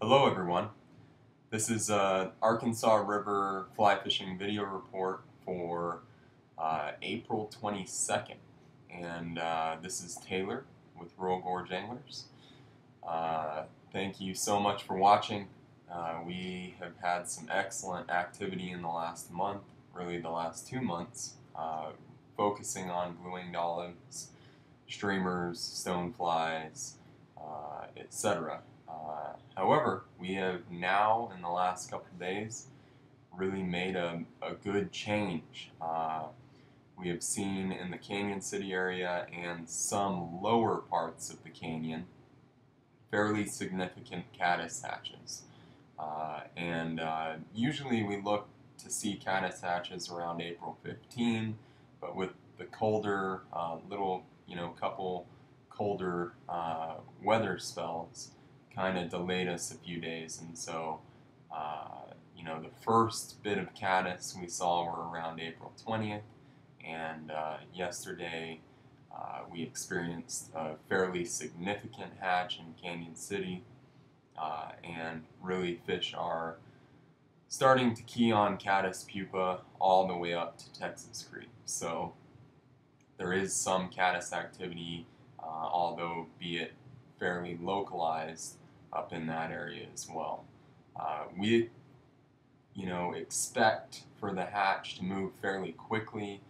Hello everyone. This is Arkansas River fly fishing video report for April 22nd. And this is Taylor with Royal Gorge Anglers. Thank you so much for watching. We have had some excellent activity in the last month, really the last 2 months, focusing on blue-winged olives, streamers, stoneflies, etc. However, we have now, in the last couple of days, really made a good change. We have seen in the Canon City area and some lower parts of the canyon fairly significant caddis hatches. Usually we look to see caddis hatches around April 15, but with the colder, couple colder weather spells, kind of delayed us a few days, and so the first bit of caddis we saw were around April 20th, and yesterday we experienced a fairly significant hatch in Canon City, and really fish are starting to key on caddis pupa all the way up to Texas Creek. So there is some caddis activity, although be it fairly localized up in that area as well. We expect for the hatch to move fairly quickly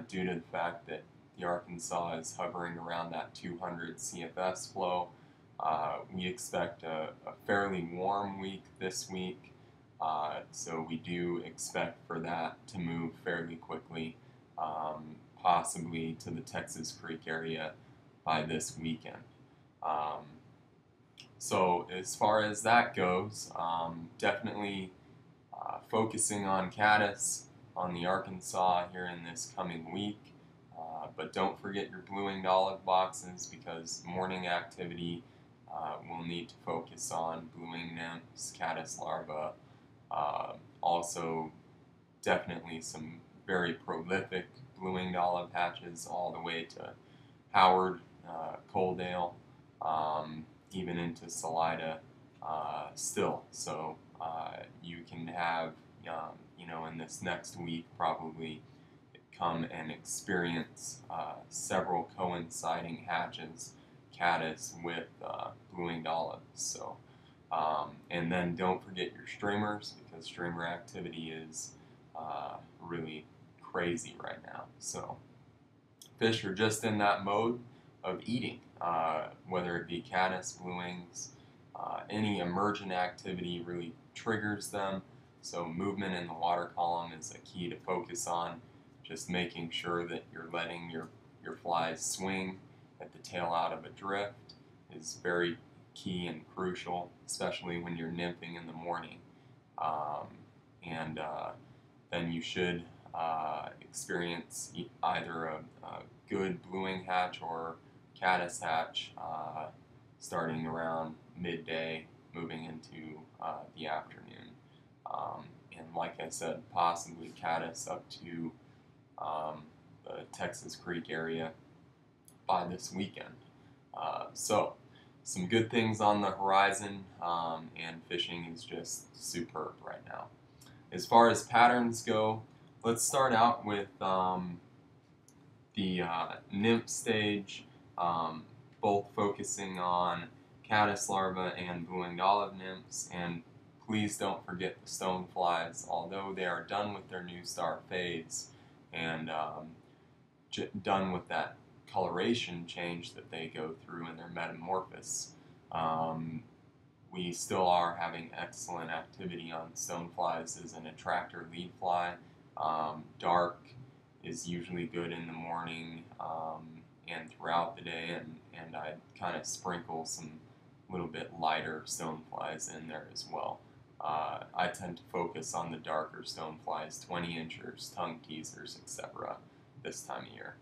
due to the fact that the Arkansas is hovering around that 200 CFS flow. We expect a fairly warm week this week, so we do expect for that to move fairly quickly, possibly to the Texas Creek area by this weekend. So as far as that goes, definitely focusing on caddis on the Arkansas here in this coming week. But don't forget your blue-winged olive boxes, because morning activity will need to focus on blue-winged nymphs, caddis larvae, also definitely some very prolific blue-winged olive hatches all the way to Howard, Coaldale, even into Salida still. So you can have, in this next week probably come and experience several coinciding hatches, caddis with blue-winged olives. So, and then don't forget your streamers, because streamer activity is really crazy right now. So fish are just in that mode of eating, whether it be caddis, blue wings, any emergent activity really triggers them. So movement in the water column is a key to focus on. Just making sure that you're letting your flies swing at the tail out of a drift is very key and crucial, especially when you're nymphing in the morning. Then you should experience either a good blue-wing hatch or caddis hatch starting around midday, moving into the afternoon. And like I said, possibly caddis up to the Texas Creek area by this weekend. So some good things on the horizon, and fishing is just superb right now. As far as patterns go, let's start out with the nymph stage, both focusing on caddis larvae and blue-winged olive nymphs. And please don't forget the stoneflies, although they are done with their new star phase and done with that coloration change that they go through in their metamorphosis. We still are having excellent activity on stoneflies as an attractor lead fly. Dark is usually good in the morning and throughout the day, and I kind of sprinkle some little bit lighter stoneflies in there as well. I tend to focus on the darker stoneflies, 20-inchers, tongue teasers, etc. this time of year.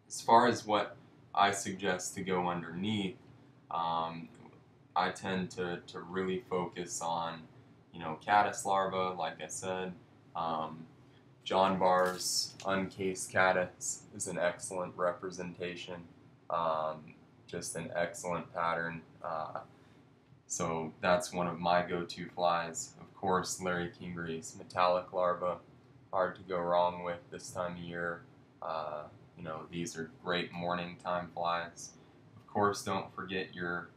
As far as what I suggest to go underneath, I tend to really focus on, caddis larvae, like I said. John Barr's uncased caddis is an excellent representation, just an excellent pattern. So that's one of my go-to flies. Of course, Larry Kingery's metallic larva, hard to go wrong with this time of year. Uh, these are great morning time flies. Of course, don't forget your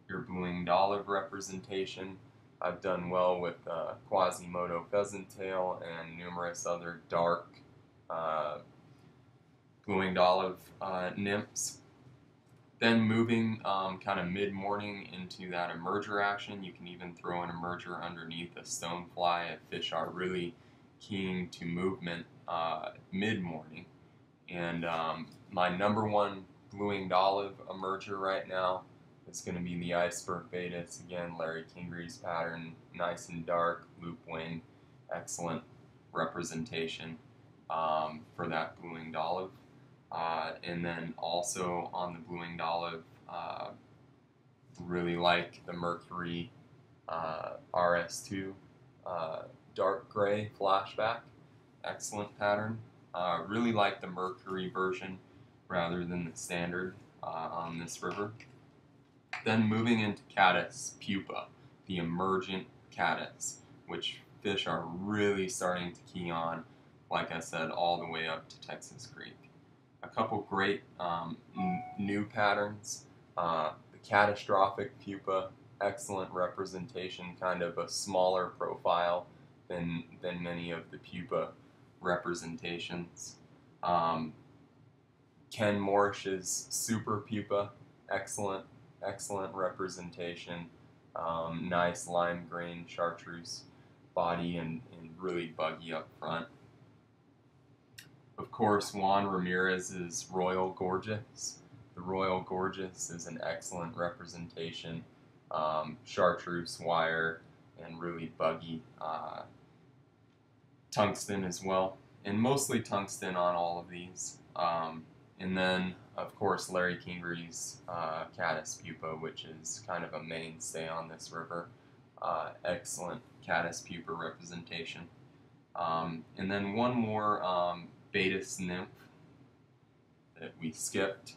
blue-winged olive representation. I've done well with Quasimodo pheasant-tail and numerous other dark uh, blue-winged olive nymphs. Then moving kind of mid-morning into that emerger action, you can even throw an emerger underneath a stonefly if fish are really keen to movement mid-morning. And my number one blue-winged olive emerger right now is going to be the iceberg Baetis. Again, Larry Kingery's pattern, nice and dark, loop wing, excellent representation for that blue-winged olive. And then also on the blue-winged olive, really like the Mercury RS2 dark gray flashback, excellent pattern. Really like the Mercury version rather than the standard on this river. Then moving into caddis pupa, the emergent caddis, which fish are really starting to key on, like I said, all the way up to Texas Creek. A couple great new patterns. The catastrophic pupa, excellent representation, kind of a smaller profile than many of the pupa representations. Ken Morish's super pupa, excellent representation. Nice lime green chartreuse body and really buggy up front. Of course, Juan Ramirez's Royal Gorgeous. The Royal Gorgeous is an excellent representation. Chartreuse wire and really buggy tungsten as well. And mostly tungsten on all of these. And then, of course, Larry Kingery's caddis pupa, which is kind of a mainstay on this river. Excellent caddis pupa representation. And then one more Baetis nymph that we skipped,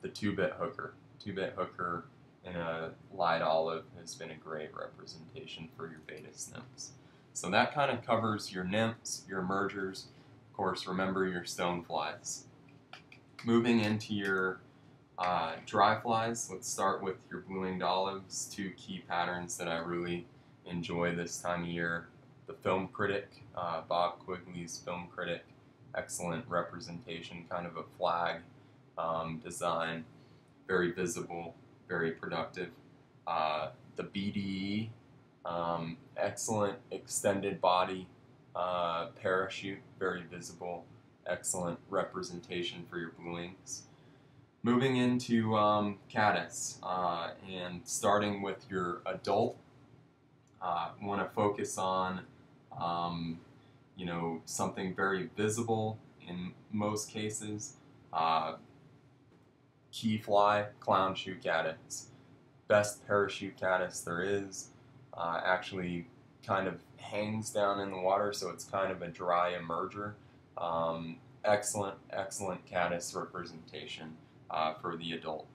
the two-bit hooker. Two-bit hooker in a light olive has been a great representation for your Baetis nymphs. So that kind of covers your nymphs, your emergers. Of course, remember your stoneflies. Moving into your dry flies, let's start with your blue-winged olives. Two key patterns that I really enjoy this time of year. The Film Critic, Bob Quigley's Film Critic, excellent representation, kind of a flag design, very visible, very productive. The BDE, excellent extended body parachute, very visible, excellent representation for your blue wings. Moving into caddis, and starting with your adult, want to focus on something very visible in most cases. Key fly, clown shoe caddis. Best parachute caddis there is. Actually kind of hangs down in the water, so it's kind of a dry emerger. Excellent caddis representation for the adult.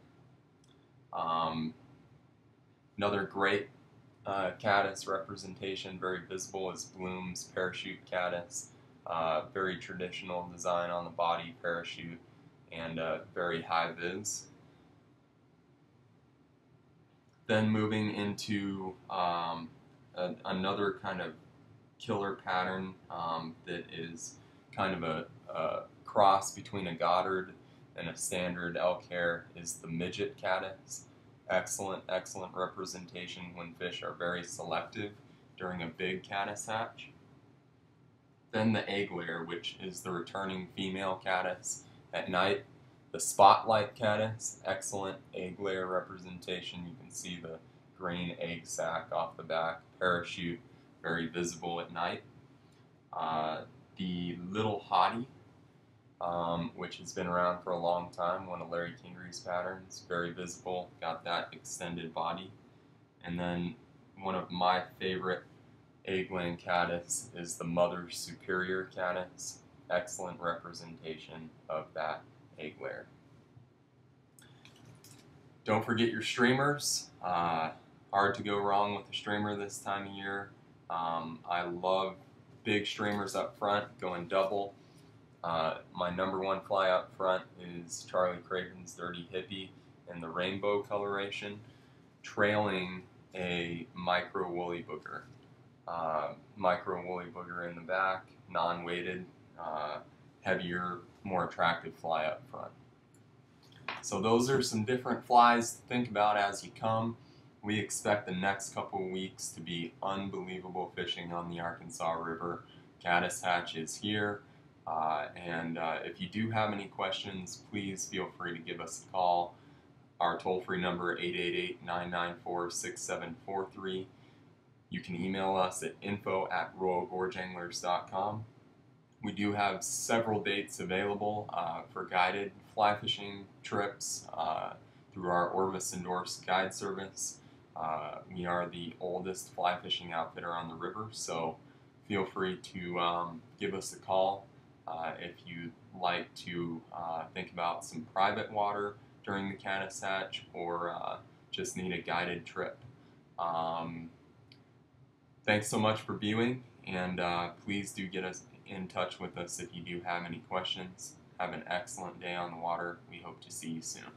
Another great caddis representation, very visible, is Bloom's parachute caddis. Very traditional design on the body, parachute, and very high vis. Then moving into another kind of killer pattern that is kind of a cross between a Goddard and a standard elk hair is the midget caddis. Excellent representation when fish are very selective during a big caddis hatch. Then the egg layer, which is the returning female caddis at night. The spotlight caddis, excellent egg layer representation. You can see the green egg sac off the back. Parachute, very visible at night. The little hottie, which has been around for a long time, one of Larry Kingery's patterns, very visible, got that extended body. And then one of my favorite egg-laying caddis is the Mother Superior caddis. Excellent representation of that egg layer. Don't forget your streamers. hard to go wrong with a streamer this time of year. I love big streamers up front, going double. My number one fly up front is Charlie Craven's Dirty Hippie in the rainbow coloration, trailing a micro woolly booger. Micro woolly booger in the back, non-weighted, heavier, more attractive fly up front. So those are some different flies to think about as you come. We expect the next couple of weeks to be unbelievable fishing on the Arkansas River. Caddis hatch is here. And if you do have any questions, please feel free to give us a call. Our toll-free number 888-994-6743. You can email us at info@royalgorgeanglers.com. We do have several dates available for guided fly fishing trips through our Orvis endorsed guide service. We are the oldest fly fishing outfitter on the river, so feel free to give us a call if you'd like to think about some private water during the caddis hatch or just need a guided trip. Thanks so much for viewing, and please do get us in touch with us if you do have any questions. Have an excellent day on the water. We hope to see you soon.